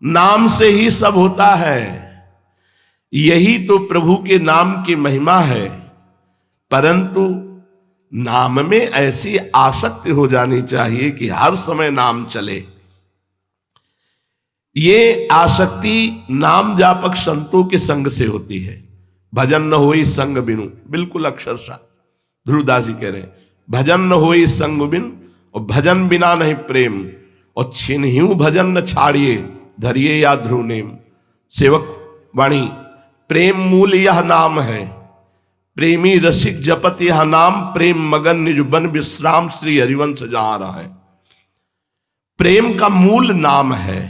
नाम से ही सब होता है। यही तो प्रभु के नाम की महिमा है। परंतु नाम में ऐसी आसक्ति हो जानी चाहिए कि हर समय नाम चले। ये आसक्ति नाम जापक संतों के संग से होती है। भजन न होई संग बिनु, बिल्कुल अक्षरशः ध्रुवदास जी कह रहे हैं, भजन न होई संग बिन, और भजन बिना नहीं प्रेम, और छिन्ह्यू भजन न छाड़िए, धरिए या ध्रुव नेम। सेवक वाणी, प्रेम मूल यह नाम है, प्रेमी रसिक जपत यह नाम, प्रेम मगन निज बन विश्राम, श्री हरिवंश जहां रहा है। प्रेम का मूल नाम है।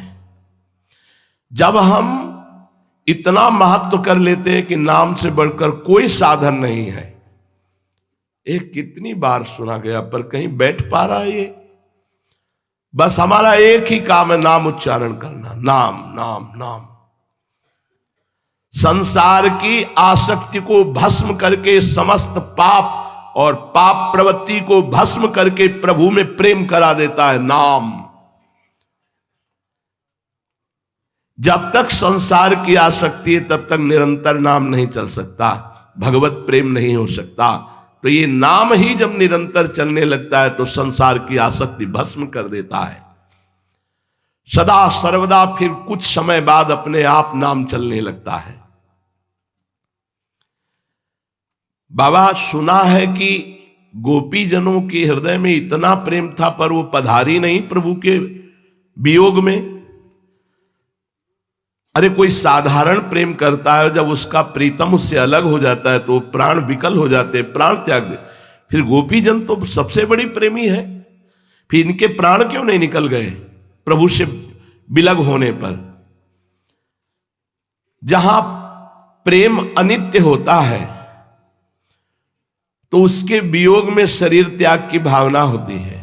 जब हम इतना महत्व कर लेते हैं कि नाम से बढ़कर कोई साधन नहीं है। एक कितनी बार सुना गया, पर कहीं बैठ पा रहा है ये? बस हमारा एक ही काम है, नाम उच्चारण करना, नाम नाम नाम। संसार की आसक्ति को भस्म करके, समस्त पाप और पाप प्रवृत्ति को भस्म करके प्रभु में प्रेम करा देता है नाम। जब तक संसार की आसक्ति है तब तक निरंतर नाम नहीं चल सकता, भगवत प्रेम नहीं हो सकता। तो ये नाम ही जब निरंतर चलने लगता है तो संसार की आसक्ति भस्म कर देता है सदा सर्वदा। फिर कुछ समय बाद अपने आप नाम चलने लगता है। बाबा सुना है कि गोपी जनों के हृदय में इतना प्रेम था, पर वो पधारी नहीं प्रभु के वियोग में। अरे कोई साधारण प्रेम करता है, जब उसका प्रीतम उससे अलग हो जाता है तो प्राण विकल हो जाते, प्राण त्याग दे। फिर गोपी जन तो सबसे बड़ी प्रेमी है, फिर इनके प्राण क्यों नहीं निकल गए प्रभु से विलग होने पर? जहां प्रेम अनित्य होता है तो उसके वियोग में शरीर त्याग की भावना होती है।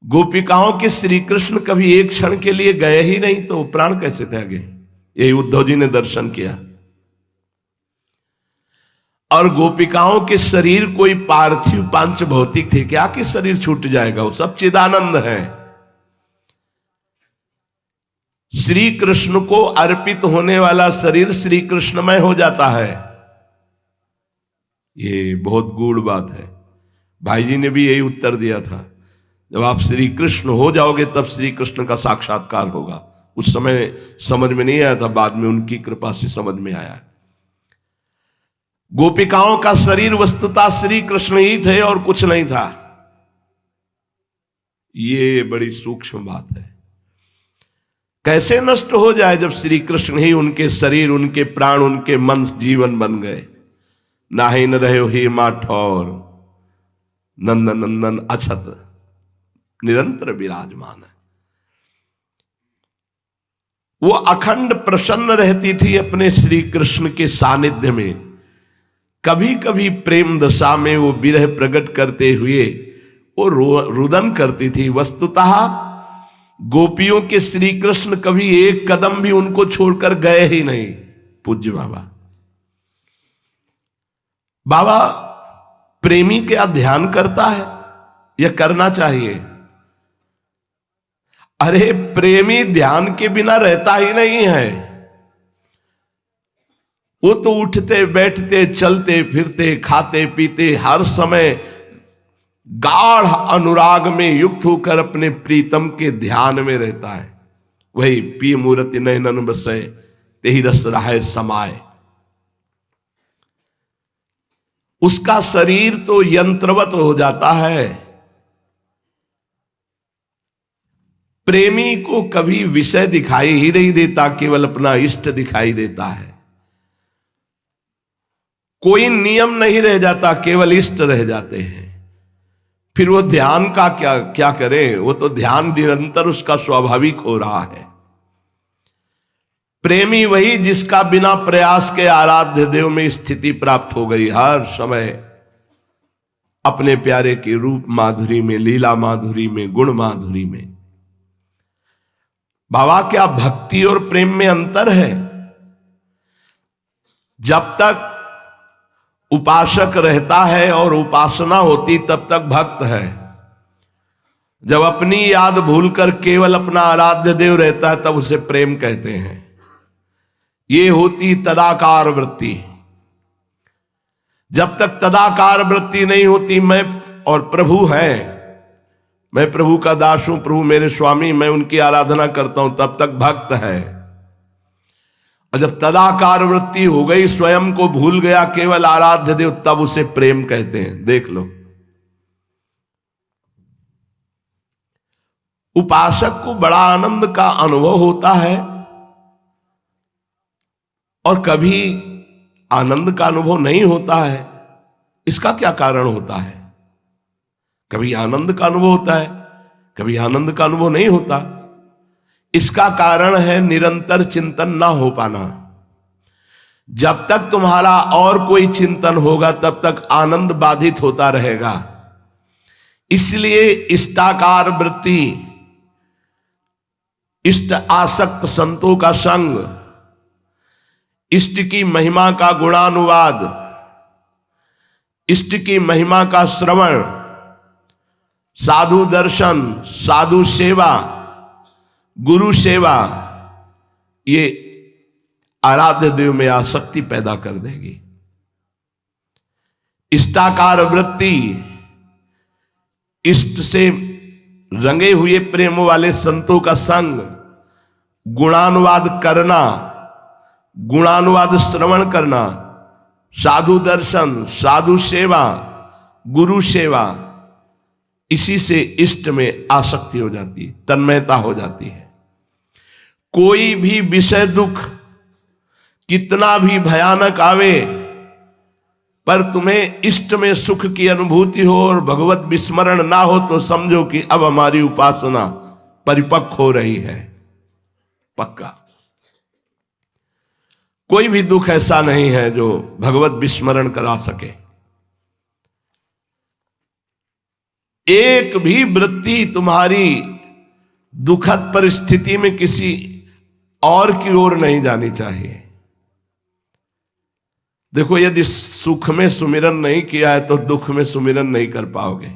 गोपिकाओं के श्री कृष्ण कभी एक क्षण के लिए गए ही नहीं तो प्राण कैसे त्यागे? यही उद्धव जी ने दर्शन किया। और गोपिकाओं के शरीर कोई पार्थिव पांच भौतिक थे क्या कि शरीर छूट जाएगा? वो सब चिदानंद है। श्री कृष्ण को अर्पित होने वाला शरीर श्री कृष्णमय हो जाता है। ये बहुत गूढ़ बात है। भाई जी ने भी यही उत्तर दिया था, जब आप श्री कृष्ण हो जाओगे तब श्री कृष्ण का साक्षात्कार होगा। उस समय समझ में नहीं आया था, बाद में उनकी कृपा से समझ में आया। गोपिकाओं का शरीर वस्तुतः श्री कृष्ण ही थे और कुछ नहीं था। ये बड़ी सूक्ष्म बात है। कैसे नष्ट हो जाए जब श्री कृष्ण ही उनके शरीर, उनके प्राण, उनके मन, जीवन बन गए। नाहि न रहे ही मां ठौर, नंदन नंदन अछत निरंतर विराजमान है। वो अखंड प्रसन्न रहती थी अपने श्री कृष्ण के सानिध्य में। कभी कभी प्रेम दशा में वो विरह प्रकट करते हुए वो रुदन करती थी। वस्तुतः गोपियों के श्री कृष्ण कभी एक कदम भी उनको छोड़कर गए ही नहीं। पूज्य बाबा, बाबा प्रेमी क्या ध्यान करता है? यह करना चाहिए। अरे प्रेमी ध्यान के बिना रहता ही नहीं है। वो तो उठते बैठते चलते फिरते खाते पीते हर समय गाढ़ अनुराग में युक्त होकर अपने प्रीतम के ध्यान में रहता है। वही पी मूर्ति नयनन बसे, तेहि रस रहाय समाये। उसका शरीर तो यंत्रवत हो जाता है। प्रेमी को कभी विषय दिखाई ही नहीं देता, केवल अपना इष्ट दिखाई देता है। कोई नियम नहीं रह जाता, केवल इष्ट रह जाते हैं। फिर वो ध्यान का क्या करे? वो तो ध्यान निरंतर उसका स्वाभाविक हो रहा है। प्रेमी वही जिसका बिना प्रयास के आराध्य देव में स्थिति प्राप्त हो गई। हर समय अपने प्यारे की रूप माधुरी में, लीला माधुरी में, गुण माधुरी में। बाबा क्या भक्ति और प्रेम में अंतर है? जब तक उपासक रहता है और उपासना होती तब तक भक्त है। जब अपनी याद भूलकर केवल अपना आराध्य देव रहता है तब उसे प्रेम कहते हैं। ये होती तदाकार वृत्ति। जब तक तदाकार वृत्ति नहीं होती, मैं और प्रभु है, मैं प्रभु का दास हूं, प्रभु मेरे स्वामी, मैं उनकी आराधना करता हूं, तब तक भक्त है। और जब तदाकार वृत्ति हो गई, स्वयं को भूल गया, केवल आराध्य देव, तब उसे प्रेम कहते हैं। देख लो, उपासक को बड़ा आनंद का अनुभव होता है और कभी आनंद का अनुभव नहीं होता है। इसका क्या कारण होता है? कभी आनंद का अनुभव होता है, कभी आनंद का अनुभव नहीं होता। इसका कारण है निरंतर चिंतन ना हो पाना। जब तक तुम्हारा और कोई चिंतन होगा तब तक आनंद बाधित होता रहेगा। इसलिए इष्टाकार वृत्ति, इष्ट आसक्त संतों का संग, इष्ट की महिमा का गुणानुवाद, इष्ट की महिमा का श्रवण, साधु दर्शन, साधु सेवा, गुरु सेवा, ये आराध्य देव में आसक्ति पैदा कर देगी। इष्टाकार वृत्ति, इष्ट से रंगे हुए प्रेम वाले संतों का संग, गुणानुवाद करना, गुणानुवाद श्रवण करना, साधु दर्शन, साधु सेवा, गुरु सेवा, इसी से इष्ट में आसक्ति हो जाती है, तन्मयता हो जाती है। कोई भी विषय दुख कितना भी भयानक आवे, पर तुम्हें इष्ट में सुख की अनुभूति हो और भगवत विस्मरण ना हो तो समझो कि अब हमारी उपासना परिपक्व हो रही है। पक्का कोई भी दुख ऐसा नहीं है जो भगवत विस्मरण करा सके। एक भी वृत्ति तुम्हारी दुखद परिस्थिति में किसी और की ओर नहीं जानी चाहिए। देखो, यदि सुख में सुमिरन नहीं किया है तो दुख में सुमिरन नहीं कर पाओगे,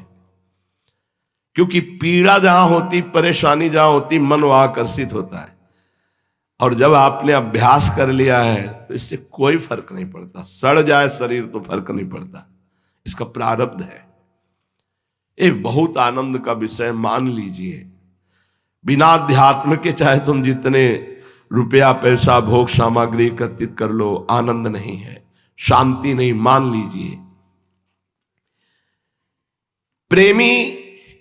क्योंकि पीड़ा जहां होती, परेशानी जहां होती, मन वहां आकर्षित होता है। और जब आपने अभ्यास कर लिया है तो इससे कोई फर्क नहीं पड़ता। सड़ जाए शरीर तो फर्क नहीं पड़ता, इसका प्रारब्ध है। ये बहुत आनंद का विषय मान लीजिए। बिना अध्यात्म के चाहे तुम जितने रुपया पैसा भोग सामग्री एकत्रित कर लो, आनंद नहीं है, शांति नहीं, मान लीजिए। प्रेमी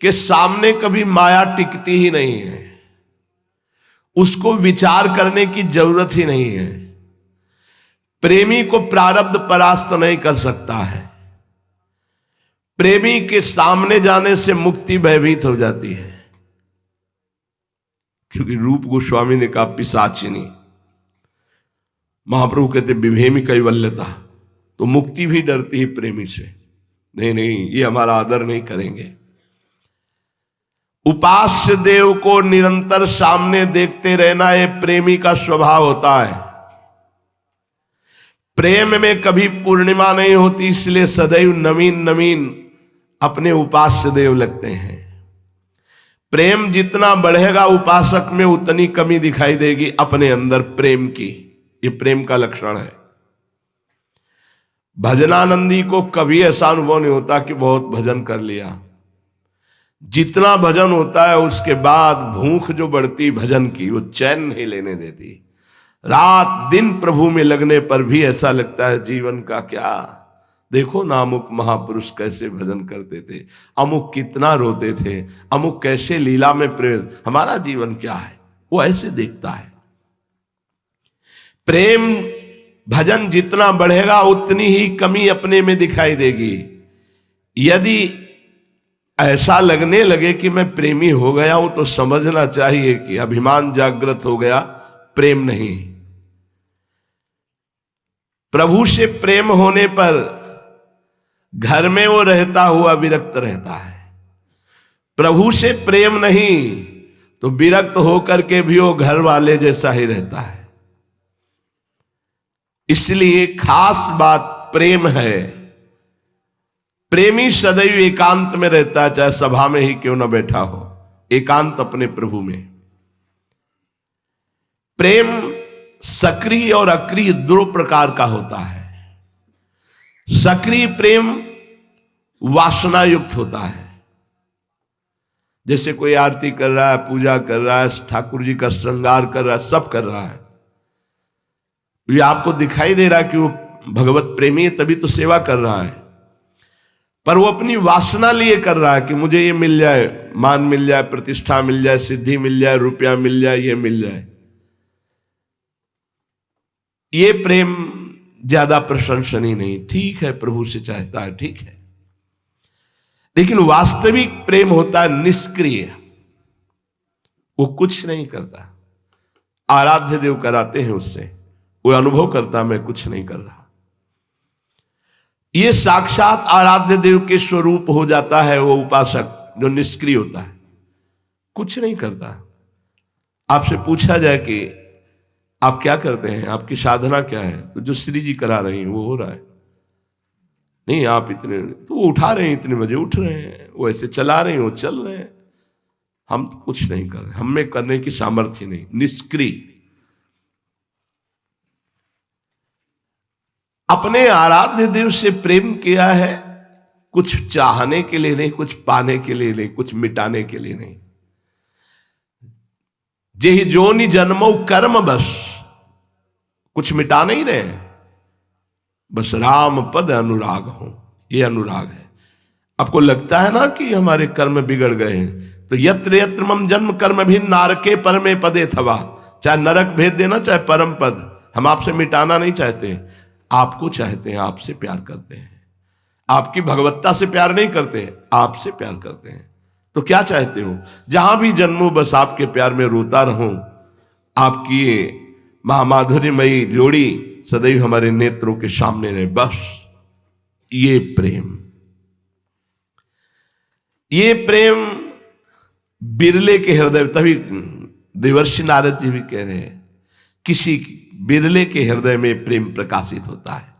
के सामने कभी माया टिकती ही नहीं है, उसको विचार करने की जरूरत ही नहीं है। प्रेमी को प्रारब्ध परास्त नहीं कर सकता है। प्रेमी के सामने जाने से मुक्ति भयभीत हो जाती है, क्योंकि रूप गोस्वामी ने कहा पिशाचिनी, महाप्रभु कहते विभेमी कैवल्यता, तो मुक्ति भी डरती है प्रेमी से। नहीं नहीं, ये हमारा आदर नहीं करेंगे। उपास्य देव को निरंतर सामने देखते रहना ये प्रेमी का स्वभाव होता है। प्रेम में कभी पूर्णिमा नहीं होती, इसलिए सदैव नवीन नवीन अपने उपास्य देव लगते हैं। प्रेम जितना बढ़ेगा उपासक में उतनी कमी दिखाई देगी अपने अंदर प्रेम की। ये प्रेम का लक्षण है। भजनानंदी को कभी ऐसा अनुभव नहीं होता कि बहुत भजन कर लिया। जितना भजन होता है उसके बाद भूख जो बढ़ती भजन की, वो चैन नहीं लेने देती। रात दिन प्रभु में लगने पर भी ऐसा लगता है जीवन का क्या। देखो ना, अमुक महापुरुष कैसे भजन करते थे, अमुक कितना रोते थे, अमुक कैसे लीला में प्रेम, हमारा जीवन क्या है, वो ऐसे देखता है। प्रेम भजन जितना बढ़ेगा उतनी ही कमी अपने में दिखाई देगी। यदि ऐसा लगने लगे कि मैं प्रेमी हो गया हूं तो समझना चाहिए कि अभिमान जागृत हो गया, प्रेम नहीं। प्रभु से प्रेम होने पर घर में वो रहता हुआ विरक्त रहता है। प्रभु से प्रेम नहीं तो विरक्त होकर के भी वो घर वाले जैसा ही रहता है। इसलिए खास बात प्रेम है। प्रेमी सदैव एकांत में रहता है, चाहे सभा में ही क्यों न बैठा हो। एकांत अपने प्रभु में। प्रेम सक्रिय और अक्रिय दो प्रकार का होता है। सक्रिय प्रेम वासना युक्त होता है। जैसे कोई आरती कर रहा है, पूजा कर रहा है, ठाकुर जी का श्रृंगार कर रहा है, सब कर रहा है, ये आपको दिखाई दे रहा है कि वो भगवत प्रेमी है, तभी तो सेवा कर रहा है। पर वो अपनी वासना लिए कर रहा है कि मुझे ये मिल जाए, मान मिल जाए, प्रतिष्ठा मिल जाए, सिद्धि मिल जाए, रुपया मिल जाए, ये मिल जाए। ये प्रेम ज्यादा प्रशंसनीय नहीं। ठीक है, प्रभु से चाहता है, ठीक है, लेकिन वास्तविक प्रेम होता है निष्क्रिय। वो कुछ नहीं करता। आराध्य देव कराते हैं उससे, वो अनुभव करता मैं कुछ नहीं कर रहा। ये साक्षात आराध्य देव के स्वरूप हो जाता है वो उपासक जो निष्क्रिय होता है, कुछ नहीं करता। आपसे पूछा जाए कि आप क्या करते हैं, आपकी साधना क्या है, तो जो श्री जी करा रही हैं वो हो रहा है। नहीं, आप इतने तो वो उठा रहे हैं, इतने बजे उठ रहे हैं, वो ऐसे चला रहे हैं, वो चल रहे हैं, हम तो कुछ नहीं कर रहे, हम में करने की सामर्थ्य नहीं, निष्क्रिय। अपने आराध्य देव से प्रेम किया है, कुछ चाहने के लिए नहीं, कुछ पाने के लिए नहीं, कुछ मिटाने के लिए नहीं। जेहि जोनि जन्मो कर्म बस, कुछ मिटा नहीं रहे, बस राम पद अनुराग हो, ये अनुराग है। आपको लगता है ना कि हमारे कर्म बिगड़ गए हैं, तो यत्र यत्र मम जन्म कर्म भी नारके परमे पदे थवा, चाहे नरक भेज देना, चाहे परम पद, हम आपसे मिटाना नहीं चाहते, आपको चाहते हैं, आपसे प्यार करते हैं। आपकी भगवत्ता से प्यार नहीं करते, आपसे प्यार करते हैं। तो क्या चाहते हो, जहां भी जन्मो बस आपके प्यार में रोता रहूं, आपकी ये महामाधुर्यमयी जोड़ी सदैव हमारे नेत्रों के सामने रहे, बस। ये प्रेम, ये प्रेम बिरले के हृदय, तभी देवर्षि नारद जी भी कह रहे हैं, किसी बिरले के हृदय में प्रेम प्रकाशित होता है।